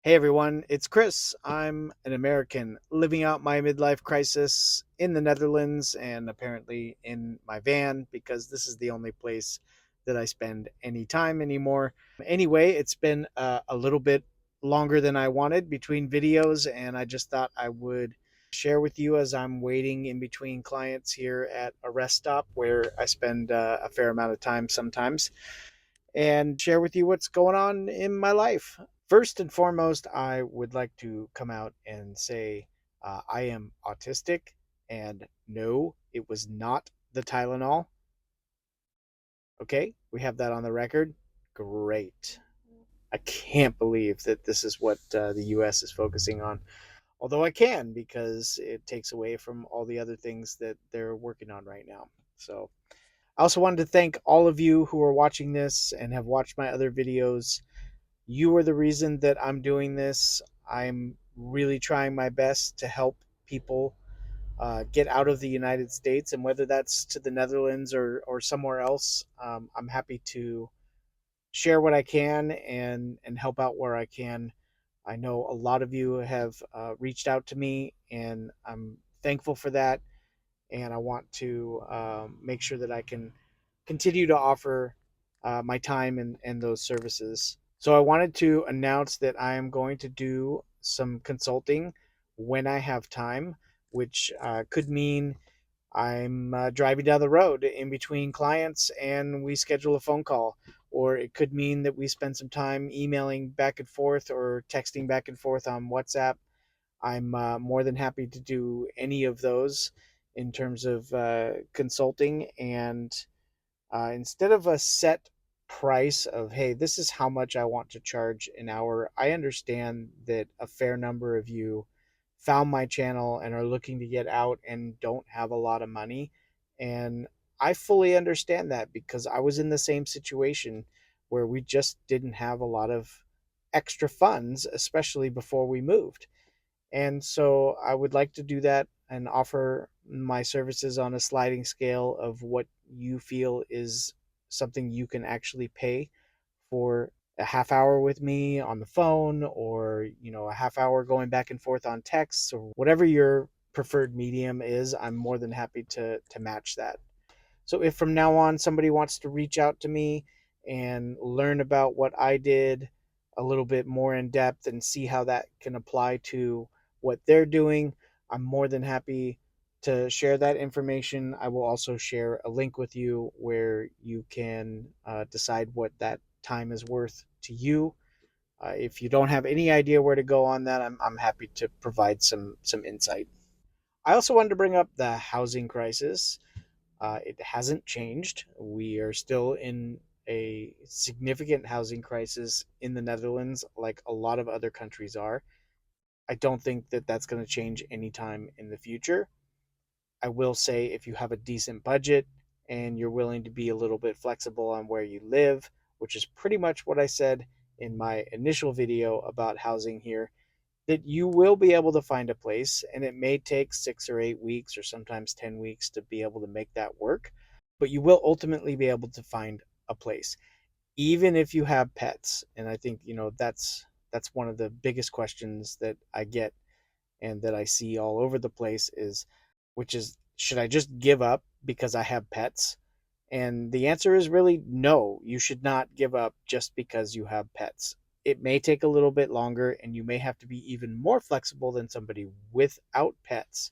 Hey everyone, it's Chris. I'm an American living out my midlife crisis in the Netherlands and apparently in my van because this is the only place that I spend any time anymore. Anyway, it's been a little bit longer than I wanted between videos, and I just thought I would share with you as I'm waiting in between clients here at a rest stop where I spend a fair amount of time sometimes and share with you what's going on in my life. First and foremost, I would like to come out and say I am autistic, and no, it was not the Tylenol. Okay, we have that on the record. Great. I can't believe that this is what the US is focusing on. Although I can because it takes away from all the other things that they're working on right now. So I also wanted to thank all of you who are watching this and have watched my other videos. You are the reason that I'm doing this. I'm really trying my best to help people get out of the United States, and whether that's to the Netherlands or somewhere else, I'm happy to share what I can and help out where I can. I know a lot of you have reached out to me, and I'm thankful for that. And I want to make sure that I can continue to offer my time and those services. So I wanted to announce that I am going to do some consulting when I have time, which could mean I'm driving down the road in between clients and we schedule a phone call. Or it could mean that we spend some time emailing back and forth or texting back and forth on WhatsApp. I'm more than happy to do any of those in terms of consulting. And instead of a set price of, hey, this is how much I want to charge an hour, I understand that a fair number of you found my channel and are looking to get out and don't have a lot of money. And I fully understand that because I was in the same situation where we just didn't have a lot of extra funds, especially before we moved. And so I would like to do that and offer my services on a sliding scale of what you feel is something you can actually pay for a half hour with me on the phone, or a half hour going back and forth on texts, or whatever your preferred medium is. I'm more than happy to match that. So if from now on somebody wants to reach out to me and learn about what I did a little bit more in depth and see how that can apply to what they're doing, I'm more than happy to share that information. I will also share a link with you where you can decide what that time is worth to you. If you don't have any idea where to go on that, I'm happy to provide some insight. I also wanted to bring up the housing crisis. It hasn't changed. We are still in a significant housing crisis in the Netherlands, like a lot of other countries are. I don't think that that's going to change anytime in the future. I will say if you have a decent budget and you're willing to be a little bit flexible on where you live, which is pretty much what I said in my initial video about housing here, that you will be able to find a place, and it may take 6 or 8 weeks or sometimes 10 weeks to be able to make that work, but you will ultimately be able to find a place, even if you have pets. And I think that's one of the biggest questions that I get and that I see all over the place is, which is, should I just give up because I have pets? And the answer is really no. You should not give up just because you have pets. It may take a little bit longer and you may have to be even more flexible than somebody without pets.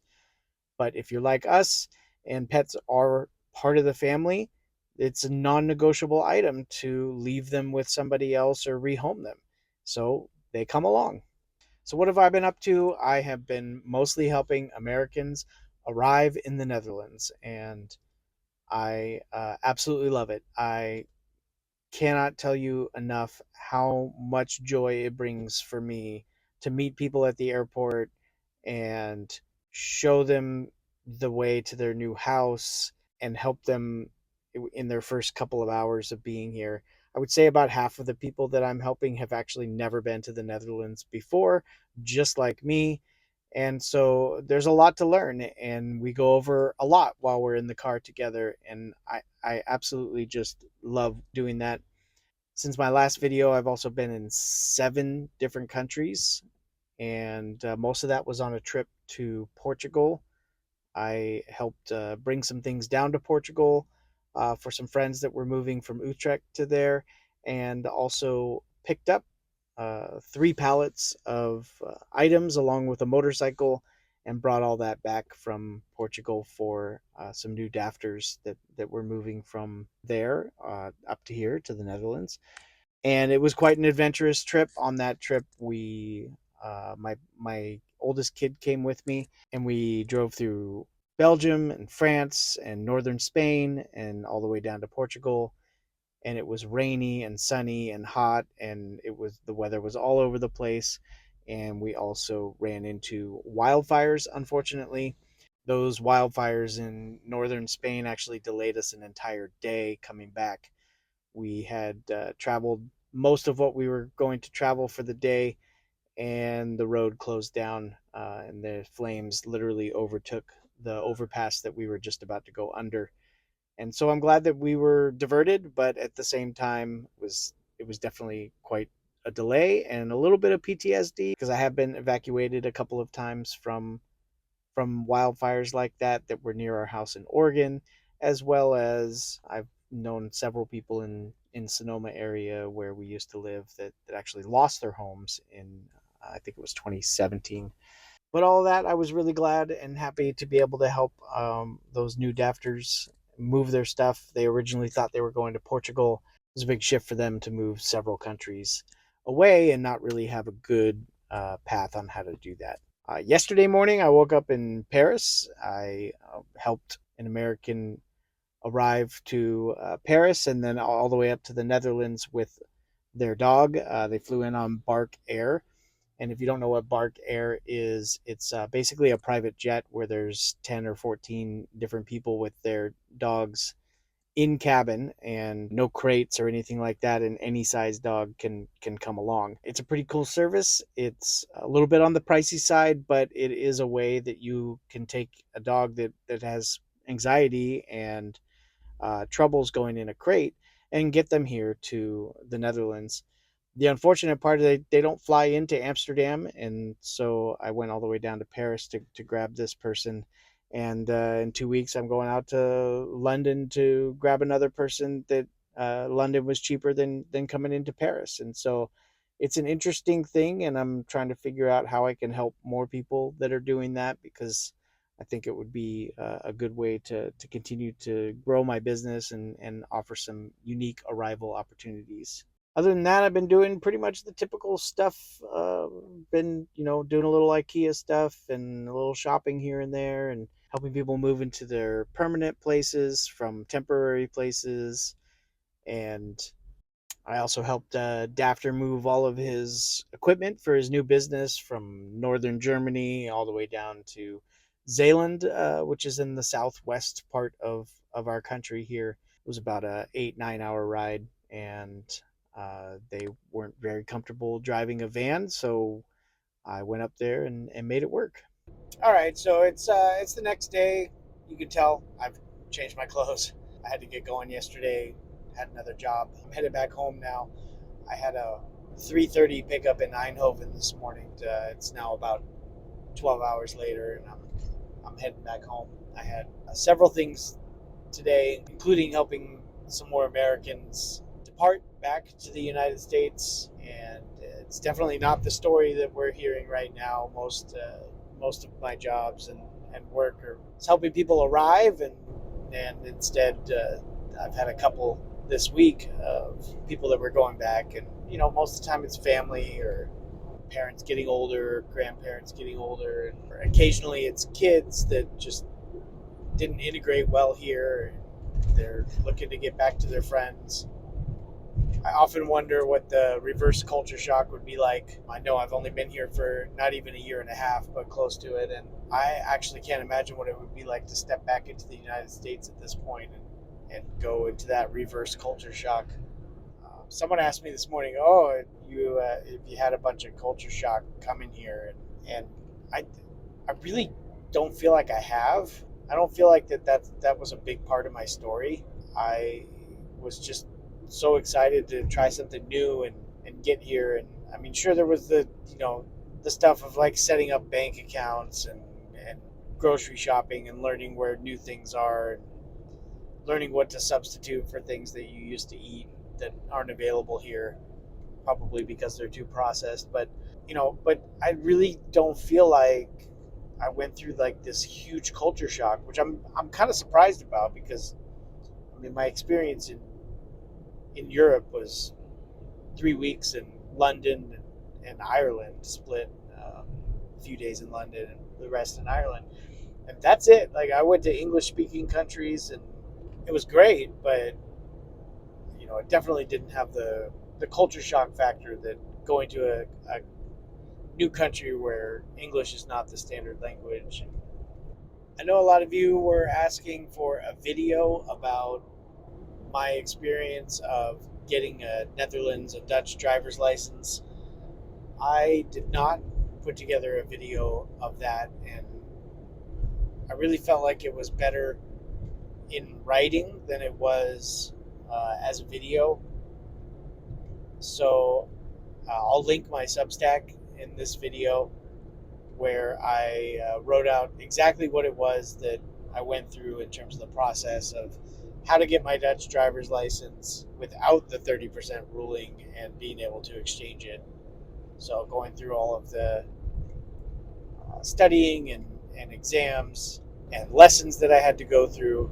But if you're like us and pets are part of the family, it's a non negotiable item to leave them with somebody else or rehome them. So they come along. So, what have I been up to? I have been mostly helping Americans arrive in the Netherlands, and I absolutely love it. I cannot tell you enough how much joy it brings for me to meet people at the airport and show them the way to their new house and help them in their first couple of hours of being here. I would say about half of the people that I'm helping have actually never been to the Netherlands before, just like me. And so there's a lot to learn, and we go over a lot while we're in the car together. And I absolutely just love doing that. Since my last video, I've also been in 7 different countries, and most of that was on a trip to Portugal. I helped bring some things down to Portugal for some friends that were moving from Utrecht to there, and also picked up 3 pallets of items along with a motorcycle, and brought all that back from Portugal for some new dafters that were moving from there up to here to the Netherlands. And it was quite an adventurous trip. On that trip, we my oldest kid came with me, and we drove through Belgium and France and northern Spain and all the way down to Portugal. And it was rainy and sunny and hot, and the weather was all over the place. And we also ran into wildfires, unfortunately. Those wildfires in northern Spain actually delayed us an entire day coming back. We had traveled most of what we were going to travel for the day, and the road closed down, and the flames literally overtook the overpass that we were just about to go under. And so I'm glad that we were diverted, but at the same time, it was definitely quite a delay and a little bit of PTSD, because I have been evacuated a couple of times from wildfires like that were near our house in Oregon, as well as I've known several people in Sonoma area where we used to live that actually lost their homes in I think it was 2017. But all of that, I was really glad and happy to be able to help those new dafters move their stuff. They originally thought they were going to Portugal. It was a big shift for them to move several countries away and not really have a good path on how to do that. Yesterday morning, I woke up in Paris. I helped an American arrive to Paris and then all the way up to the Netherlands with their dog. They flew in on Bark Air. And if you don't know what Bark Air is, it's basically a private jet where there's 10 or 14 different people with their dogs in cabin, and no crates or anything like that, and any size dog can come along. It's a pretty cool service. It's a little bit on the pricey side, but it is a way that you can take a dog that has anxiety and troubles going in a crate and get them here to the Netherlands. The unfortunate part is they don't fly into Amsterdam, and so I went all the way down to Paris to grab this person. And in 2 weeks, I'm going out to London to grab another person. That London was cheaper than coming into Paris, and so it's an interesting thing. And I'm trying to figure out how I can help more people that are doing that, because I think it would be a good way to continue to grow my business and offer some unique arrival opportunities. Other than that, I've been doing pretty much the typical stuff. Been, doing a little IKEA stuff and a little shopping here and there, and helping people move into their permanent places from temporary places. And I also helped Dafter move all of his equipment for his new business from northern Germany all the way down to Zeeland, which is in the southwest part of our country here. It was about a 8-9 hour ride, and they weren't very comfortable driving a van, so I went up there and made it work. All right, so it's the next day. You can tell I've changed my clothes. I had to get going yesterday. Had another job. I'm headed back home now. I had a 3:30 pickup in Eindhoven this morning. It's now about 12 hours later, and I'm heading back home. I had several things today, including helping some more Americans depart back to the United States. And it's definitely not the story that we're hearing right now. Most of my jobs and work are helping people arrive, and instead I've had a couple this week of people that were going back, and most of the time it's family or parents getting older, grandparents getting older, and occasionally it's kids that just didn't integrate well here. They're looking to get back to their friends. I often wonder what the reverse culture shock would be like. I know I've only been here for not even a year and a half, but close to it. And I actually can't imagine what it would be like to step back into the United States at this point and go into that reverse culture shock. Someone asked me this morning, "Oh, if you had a bunch of culture shock coming here," and I, I really don't feel like I have. I don't feel like that was a big part of my story. I was just so excited to try something new and get here. And I mean, sure, there was the, the stuff of like setting up bank accounts and grocery shopping and learning where new things are and learning what to substitute for things that you used to eat that aren't available here, probably because they're too processed. But I really don't feel like I went through like this huge culture shock, which I'm kind of surprised about because I mean my experience in Europe was 3 weeks in London and Ireland, split a few days in London and the rest in Ireland, and that's it. Like I went to English speaking countries and it was great, but it definitely didn't have the culture shock factor that going to a new country where English is not the standard language. I know a lot of you were asking for a video about my experience of getting a Netherlands, a Dutch driver's license. I did not put together a video of that, and I really felt like it was better in writing than it was as a video. So I'll link my Substack in this video where I wrote out exactly what it was that I went through in terms of the process of how to get my Dutch driver's license without the 30% ruling and being able to exchange it. So, going through all of the studying and exams and lessons that I had to go through,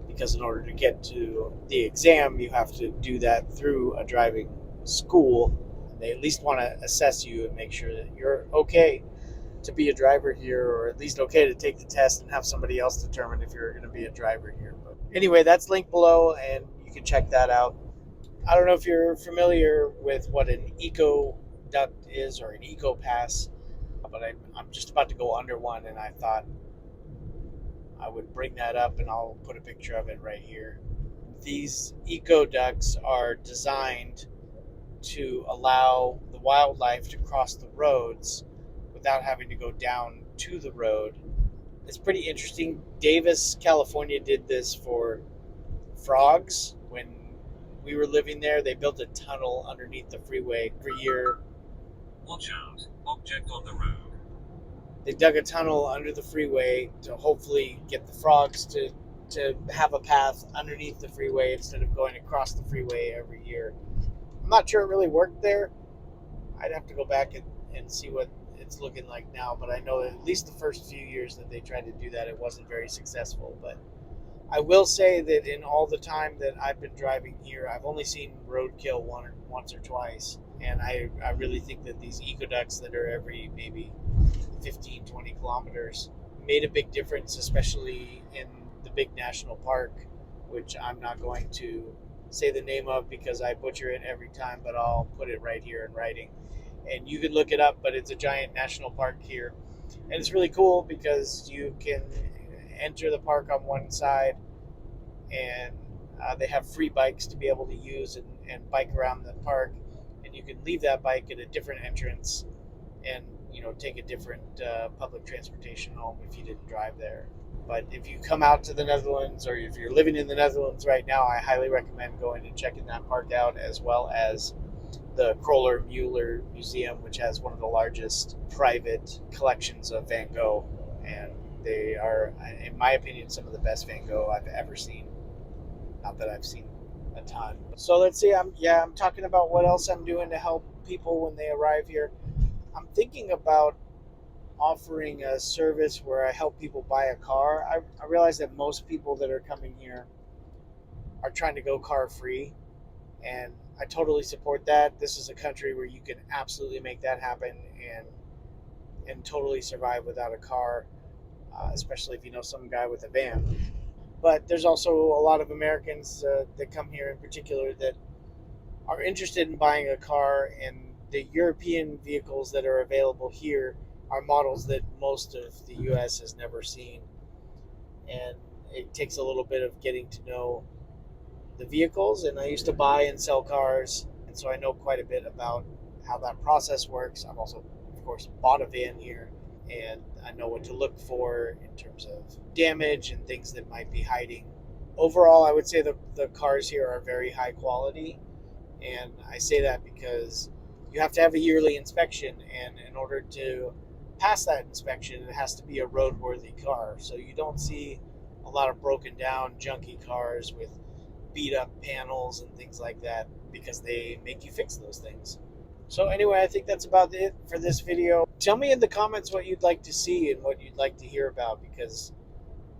because in order to get to the exam, you have to do that through a driving school. They at least want to assess you and make sure that you're okay to be a driver here, or at least okay to take the test and have somebody else determine if you're going to be a driver here. But anyway, that's linked below and you can check that out. I don't know if you're familiar with what an eco duct is or an eco pass, but I'm just about to go under one and I thought I would bring that up and I'll put a picture of it right here. These eco ducts are designed to allow the wildlife to cross the roads without having to go down to the road. It's pretty interesting. Davis, California did this for frogs when we were living there. They built a tunnel underneath the freeway every year. Watch out, object on the road. They dug a tunnel under the freeway to hopefully get the frogs to have a path underneath the freeway instead of going across the freeway every year. I'm not sure it really worked there. I'd have to go back and see what it's looking like now, but I know that at least the first few years that they tried to do that, it wasn't very successful. But I will say that in all the time that I've been driving here, I've only seen roadkill once or twice. And I really think that these ecoducts that are every maybe 15, 20 kilometers made a big difference, especially in the big national park, which I'm not going to say the name of because I butcher it every time, but I'll put it right here in writing. And you can look it up, but it's a giant national park here. And it's really cool because you can enter the park on one side and they have free bikes to be able to use and bike around the park. And you can leave that bike at a different entrance and take a different public transportation home if you didn't drive there. But if you come out to the Netherlands or if you're living in the Netherlands right now, I highly recommend going and checking that park out, as well as the Kroller Mueller Museum, which has one of the largest private collections of Van Gogh. And they are, in my opinion, some of the best Van Gogh I've ever seen. Not that I've seen a ton. So let's see. I'm talking about what else I'm doing to help people when they arrive here. I'm thinking about offering a service where I help people buy a car. I realize that most people that are coming here are trying to go car free, and I totally support that. This is a country where you can absolutely make that happen and totally survive without a car, especially if you know some guy with a van. But there's also a lot of Americans that come here in particular that are interested in buying a car, and the European vehicles that are available here are models that most of the US has never seen. And it takes a little bit of getting to know the vehicles. And I used to buy and sell cars, and so I know quite a bit about how that process works. I've also, of course, bought a van here, and I know what to look for in terms of damage and things that might be hiding Overall, I would say the cars here are very high quality, and I say that because you have to have a yearly inspection, and in order to pass that inspection, it has to be a roadworthy car. So you don't see a lot of broken down, junky cars with beat up panels and things like that because they make you fix those things. So anyway, I think that's about it for this video. Tell me in the comments what you'd like to see and what you'd like to hear about, because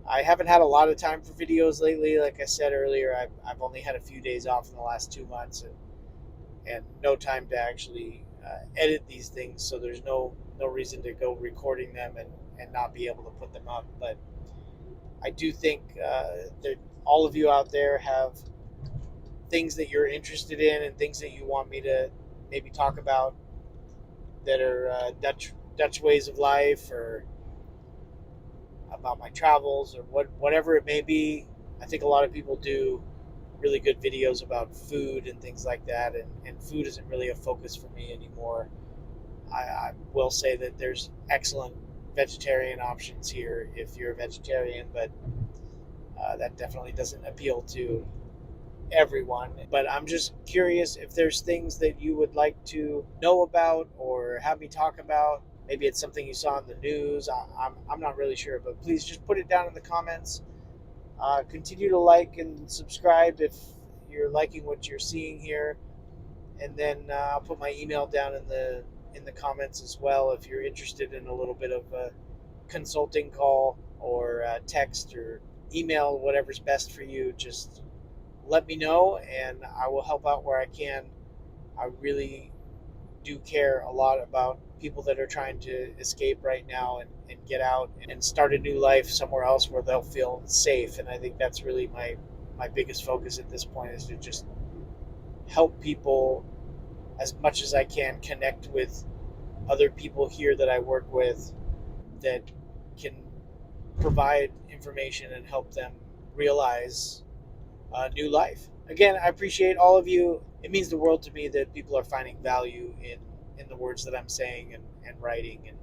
I haven't had a lot of time for videos lately. Like I said earlier, I've only had a few days off in the last 2 months, and no time to actually edit these things. So there's no reason to go recording them and not be able to put them up. But I do think that all of you out there have things that you're interested in and things that you want me to maybe talk about that are Dutch ways of life, or about my travels, or whatever it may be. I think a lot of people do really good videos about food and things like that, and food isn't really a focus for me anymore. I will say that there's excellent vegetarian options here if you're a vegetarian, but that definitely doesn't appeal to everyone. But I'm just curious if there's things that you would like to know about or have me talk about. Maybe it's something you saw in the news. I'm not really sure, but please just put it down in the comments. Continue to like and subscribe if you're liking what you're seeing here, and then I'll put my email down in the comments as well if you're interested in a little bit of a consulting call, or text or email, whatever's best for you. Just let me know, and I will help out where I can. I really do care a lot about people that are trying to escape right now and get out and start a new life somewhere else where they'll feel safe. And I think that's really my biggest focus at this point, is to just help people as much as I can connect with other people here that I work with that can provide information and help them realize a new life. Again, I appreciate all of you. It means the world to me that people are finding value in the words that I'm saying and writing, and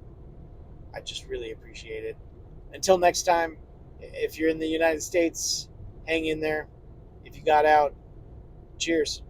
I just really appreciate it. Until next time, if you're in the United States, hang in there. If you got out, cheers.